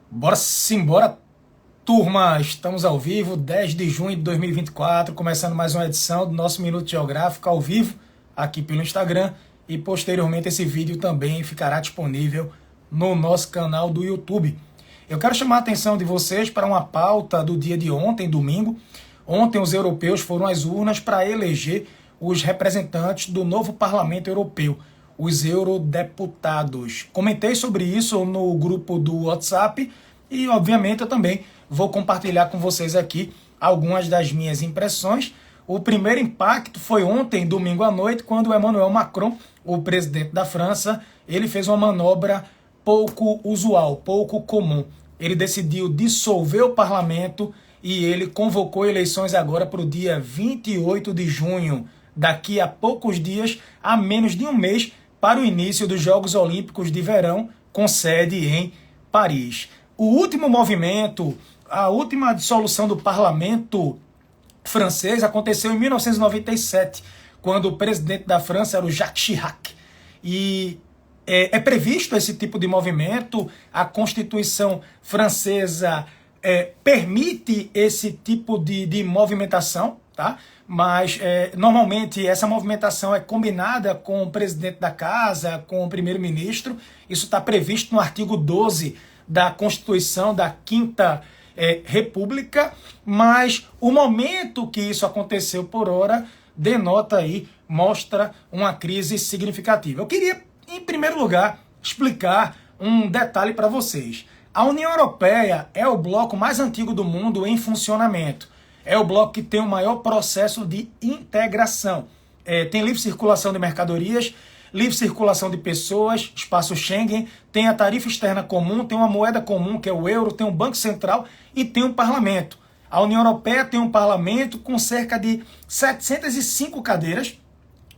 Bora simbora, turma! Estamos ao vivo, 10 de junho de 2024, começando mais uma edição do nosso Minuto Geográfico ao vivo, aqui pelo Instagram, e posteriormente esse vídeo também ficará disponível no nosso canal do YouTube. Eu quero chamar a atenção de vocês para uma pauta do dia de ontem, domingo. Ontem os europeus foram às urnas para eleger os representantes do novo Parlamento Europeu, os eurodeputados. Comentei sobre isso no grupo do WhatsApp e, obviamente, eu também vou compartilhar com vocês aqui algumas das minhas impressões. O primeiro impacto foi ontem, domingo à noite, quando o Emmanuel Macron, o presidente da França, ele fez uma manobra pouco usual, pouco comum. Ele decidiu dissolver o parlamento e ele convocou eleições agora para o dia 28 de junho, daqui a poucos dias, a menos de um mês, para o início dos Jogos Olímpicos de Verão, com sede em Paris. O último movimento, a última dissolução do parlamento francês aconteceu em 1997, quando o presidente da França era o Jacques Chirac. E é previsto esse tipo de movimento, a Constituição francesa permite esse tipo de movimentação, tá? Mas normalmente essa movimentação é combinada com o presidente da casa, com o primeiro-ministro. Isso está previsto no artigo 12 da Constituição da Quinta República, mas o momento que isso aconteceu por hora denota aí, mostra uma crise significativa. Eu queria, em primeiro lugar, explicar um detalhe para vocês. A União Europeia é o bloco mais antigo do mundo em funcionamento. É o bloco que tem o maior processo de integração. Tem livre circulação de mercadorias, livre circulação de pessoas, espaço Schengen, tem a tarifa externa comum, tem uma moeda comum, que é o euro, tem um banco central e tem um parlamento. A União Europeia tem um parlamento com cerca de 705 cadeiras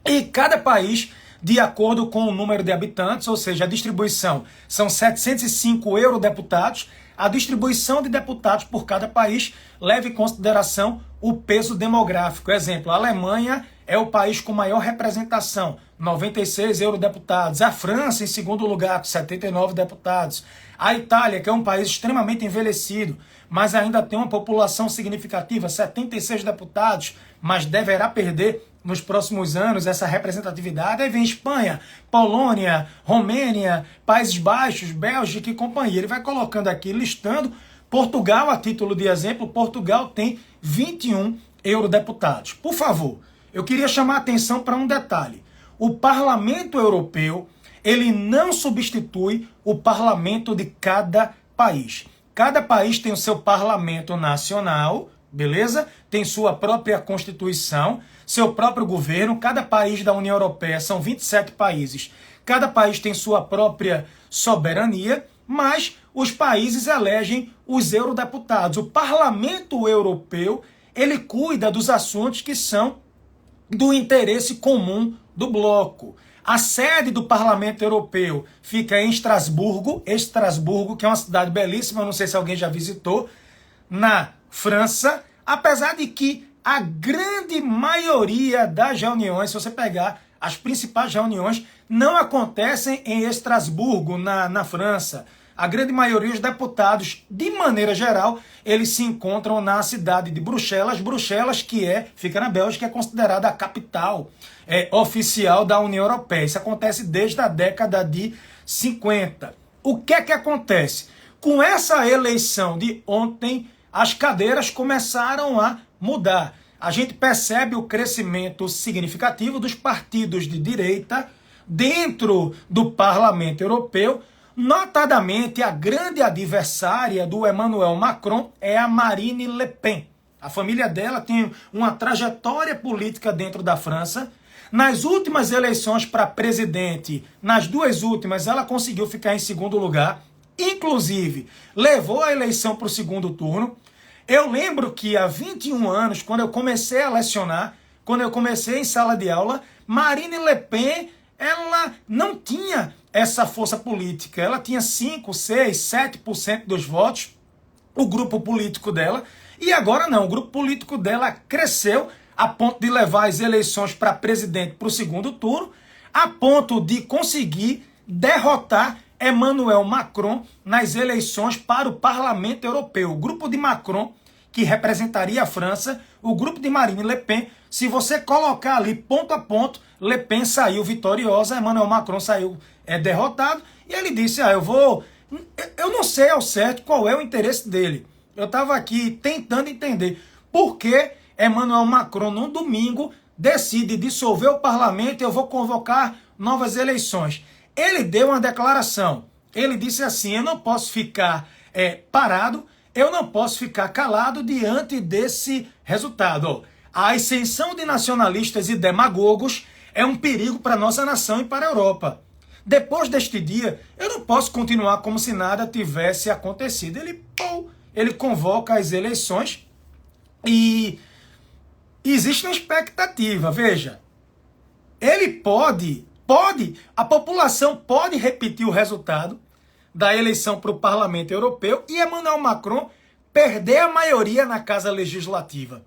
e cada país, de acordo com o número de habitantes, ou seja, a distribuição são 705 eurodeputados, a distribuição de deputados por cada país leva em consideração o peso demográfico. Exemplo, a Alemanha é o país com maior representação, 96 eurodeputados. A França, em segundo lugar, com 79 deputados. A Itália, que é um país extremamente envelhecido, mas ainda tem uma população significativa, 76 deputados, mas deverá perder nos próximos anos essa representatividade. Aí vem Espanha, Polônia, Romênia, Países Baixos, Bélgica e companhia. Ele vai colocando aqui, listando. Portugal, a título de exemplo, Portugal tem 21 eurodeputados. Por favor, eu queria chamar a atenção para um detalhe. O Parlamento Europeu, ele não substitui o parlamento de cada país. Cada país tem o seu parlamento nacional, beleza? Tem sua própria Constituição, seu próprio governo. Cada país da União Europeia, são 27 países, cada país tem sua própria soberania, mas os países elegem os eurodeputados. O Parlamento Europeu, ele cuida dos assuntos que são do interesse comum do bloco. A sede do Parlamento Europeu fica em Estrasburgo, que é uma cidade belíssima, não sei se alguém já visitou, na França, apesar de que a grande maioria das reuniões, se você pegar as principais reuniões, não acontecem em Estrasburgo, na França. A grande maioria dos deputados, de maneira geral, eles se encontram na cidade de Bruxelas. Bruxelas, que fica na Bélgica, é considerada a capital oficial da União Europeia. Isso acontece desde a década de 50. O que é que acontece? Com essa eleição de ontem, as cadeiras começaram a mudar. A gente percebe o crescimento significativo dos partidos de direita dentro do Parlamento Europeu. Notadamente, a grande adversária do Emmanuel Macron é a Marine Le Pen. A família dela tem uma trajetória política dentro da França. Nas últimas eleições para presidente, nas duas últimas, ela conseguiu ficar em segundo lugar. Inclusive, levou a eleição para o segundo turno. Eu lembro que há 21 anos, quando eu comecei a lecionar, quando eu comecei em sala de aula, Marine Le Pen, ela não tinha essa força política. Ela tinha 5, 6, 7% dos votos, o grupo político dela, e agora não, o grupo político dela cresceu a ponto de levar as eleições para presidente para o segundo turno, a ponto de conseguir derrotar Emmanuel Macron nas eleições para o Parlamento Europeu. O grupo de Macron, que representaria a França, o grupo de Marine Le Pen, se você colocar ali ponto a ponto, Le Pen saiu vitoriosa, Emmanuel Macron saiu derrotado, e ele disse, eu não sei ao certo qual é o interesse dele. Eu estava aqui tentando entender por que Emmanuel Macron, no domingo, decide dissolver o parlamento e eu vou convocar novas eleições. Ele deu uma declaração. Ele disse assim, eu não posso ficar parado, eu não posso ficar calado diante desse resultado. A ascensão de nacionalistas e demagogos é um perigo para a nossa nação e para a Europa. Depois deste dia, eu não posso continuar como se nada tivesse acontecido. Ele convoca as eleições e existe uma expectativa. Veja, ele a população pode repetir o resultado da eleição para o Parlamento Europeu e Emmanuel Macron perder a maioria na Casa Legislativa.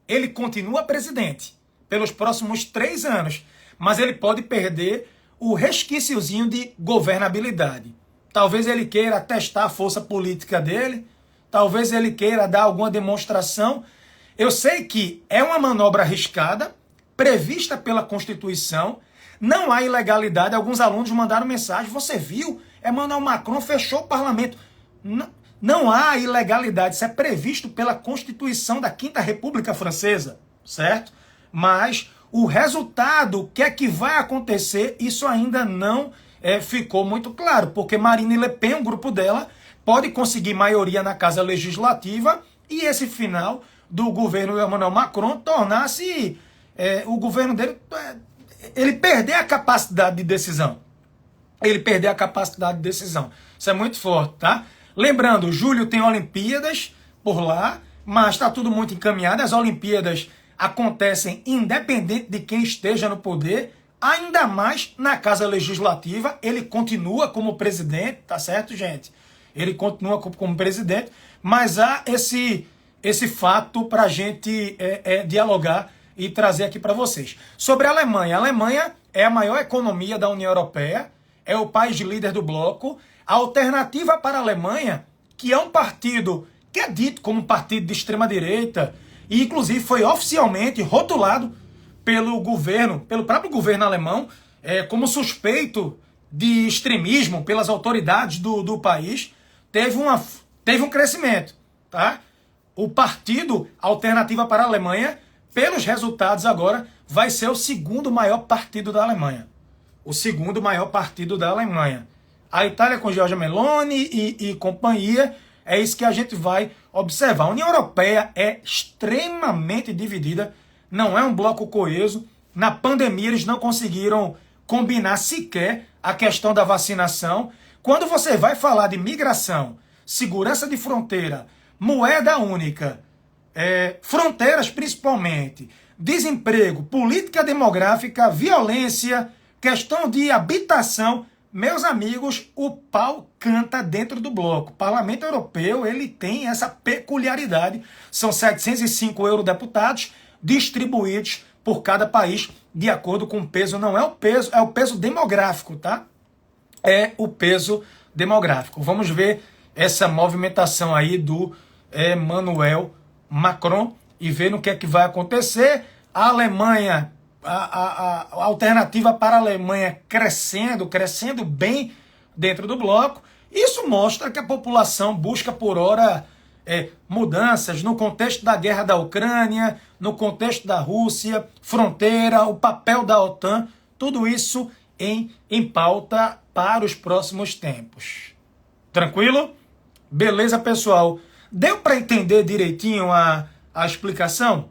Ele continua presidente pelos próximos 3 anos, mas ele pode perder o resquíciozinho de governabilidade. Talvez ele queira testar a força política dele, talvez ele queira dar alguma demonstração. Eu sei que é uma manobra arriscada, prevista pela Constituição, não há ilegalidade. Alguns alunos mandaram mensagem, você viu? Emmanuel Macron fechou o parlamento. Não há ilegalidade, isso é previsto pela Constituição da Quinta República Francesa, certo? Mas o resultado, o que é que vai acontecer, isso ainda não ficou muito claro, porque Marine Le Pen, o grupo dela, pode conseguir maioria na Casa Legislativa e esse final do governo Emmanuel Macron tornar-se o governo dele, ele perder a capacidade de decisão. Isso é muito forte, tá? Lembrando, julho tem Olimpíadas por lá, mas está tudo muito encaminhado. As Olimpíadas acontecem independente de quem esteja no poder, ainda mais na Casa Legislativa. Ele continua como presidente, tá certo, gente? Ele continua como presidente, mas há esse fato para a gente dialogar e trazer aqui para vocês. Sobre a Alemanha é a maior economia da União Europeia, é o país líder do bloco. A Alternativa para a Alemanha, que é um partido que é dito como um partido de extrema-direita, e inclusive foi oficialmente rotulado pelo próprio governo alemão, como suspeito de extremismo pelas autoridades do país, teve um crescimento, tá? O partido Alternativa para a Alemanha, pelos resultados agora, vai ser o segundo maior partido da Alemanha. O segundo maior partido da Alemanha. A Itália com Giorgia Meloni e companhia, é isso que a gente vai observar. A União Europeia é extremamente dividida, não é um bloco coeso. Na pandemia eles não conseguiram combinar sequer a questão da vacinação. Quando você vai falar de migração, segurança de fronteira, moeda única, fronteiras principalmente, desemprego, política demográfica, violência, questão de habitação, meus amigos, o pau canta dentro do bloco. O Parlamento Europeu, ele tem essa peculiaridade. São 705 eurodeputados distribuídos por cada país de acordo com o peso. Não é o peso, é o peso demográfico, tá? É o peso demográfico. Vamos ver essa movimentação aí do Emmanuel Macron e ver no que é que vai acontecer. A Alemanha, a Alternativa para a Alemanha crescendo bem dentro do bloco. Isso mostra que a população busca por hora mudanças no contexto da guerra da Ucrânia, no contexto da Rússia, fronteira, o papel da OTAN, tudo isso em pauta para os próximos tempos. Tranquilo? Beleza, pessoal? Deu para entender direitinho a explicação?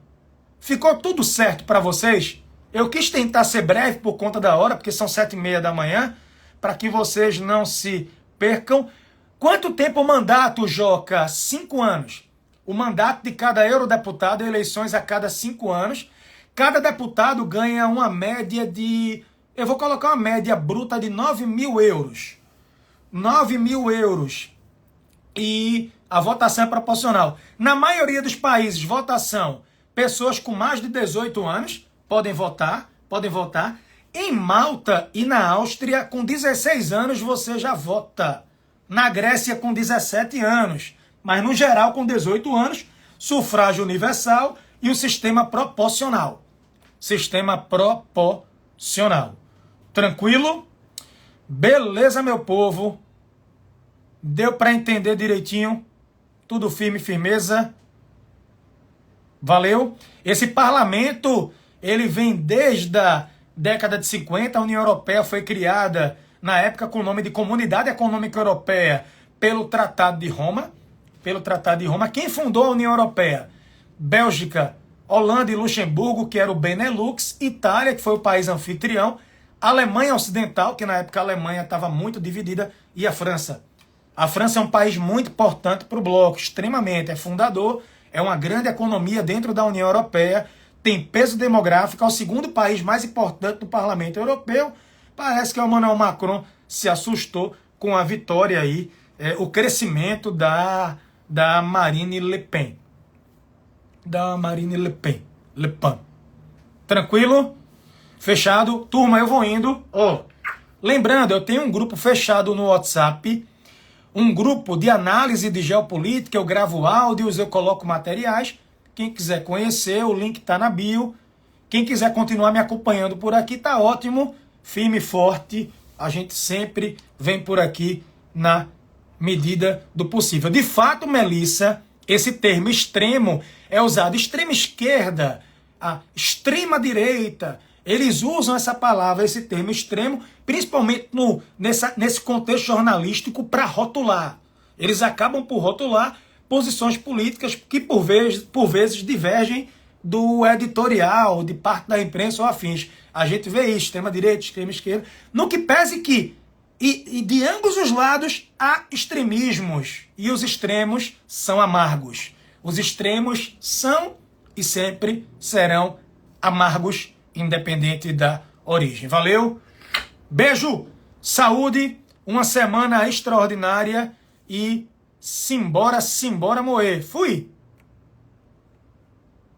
Ficou tudo certo para vocês? Eu quis tentar ser breve por conta da hora, porque são 7h30 da manhã, para que vocês não se percam. Quanto tempo o mandato, Joca? 5 anos. O mandato de cada eurodeputado, eleições a cada 5 anos. Cada deputado ganha uma média de... Eu vou colocar uma média bruta de 9.000 euros. 9.000 euros. E a votação é proporcional. Na maioria dos países, votação, pessoas com mais de 18 anos podem votar. Em Malta e na Áustria, com 16 anos você já vota. Na Grécia, com 17 anos. Mas, no geral, com 18 anos, sufrágio universal e o sistema proporcional. Sistema proporcional. Tranquilo? Beleza, meu povo? Deu para entender direitinho? Tudo firme, firmeza? Valeu? Esse parlamento, ele vem desde a década de 50. A União Europeia foi criada, na época, com o nome de Comunidade Econômica Europeia, pelo Tratado de Roma. Quem fundou a União Europeia? Bélgica, Holanda e Luxemburgo, que era o Benelux. Itália, que foi o país anfitrião. Alemanha Ocidental, que na época a Alemanha estava muito dividida. E a França. A França é um país muito importante para o bloco, extremamente. É fundador, é uma grande economia dentro da União Europeia, tem peso demográfico, é o segundo país mais importante do Parlamento Europeu. Parece que o Emmanuel Macron se assustou com a vitória aí, o crescimento da Marine Le Pen. Le Pen. Tranquilo? Fechado? Turma, eu vou indo. Lembrando, eu tenho um grupo fechado no WhatsApp, um grupo de análise de geopolítica, eu gravo áudios, eu coloco materiais. Quem quiser conhecer, o link está na bio. Quem quiser continuar me acompanhando por aqui, tá ótimo. Firme e forte, a gente sempre vem por aqui na medida do possível. De fato, Melissa, esse termo extremo é usado. Extrema esquerda, a extrema direita, eles usam essa palavra, esse termo extremo, principalmente nesse contexto jornalístico, para rotular. Eles acabam por rotular posições políticas que, por vezes, divergem do editorial, de parte da imprensa ou afins. A gente vê isso, extrema-direita, extrema-esquerda. No que pese que, e de ambos os lados, há extremismos. E os extremos são amargos. Os extremos são e sempre serão amargos, independente da origem. Valeu? Beijo, saúde, uma semana extraordinária e simbora moer. Fui!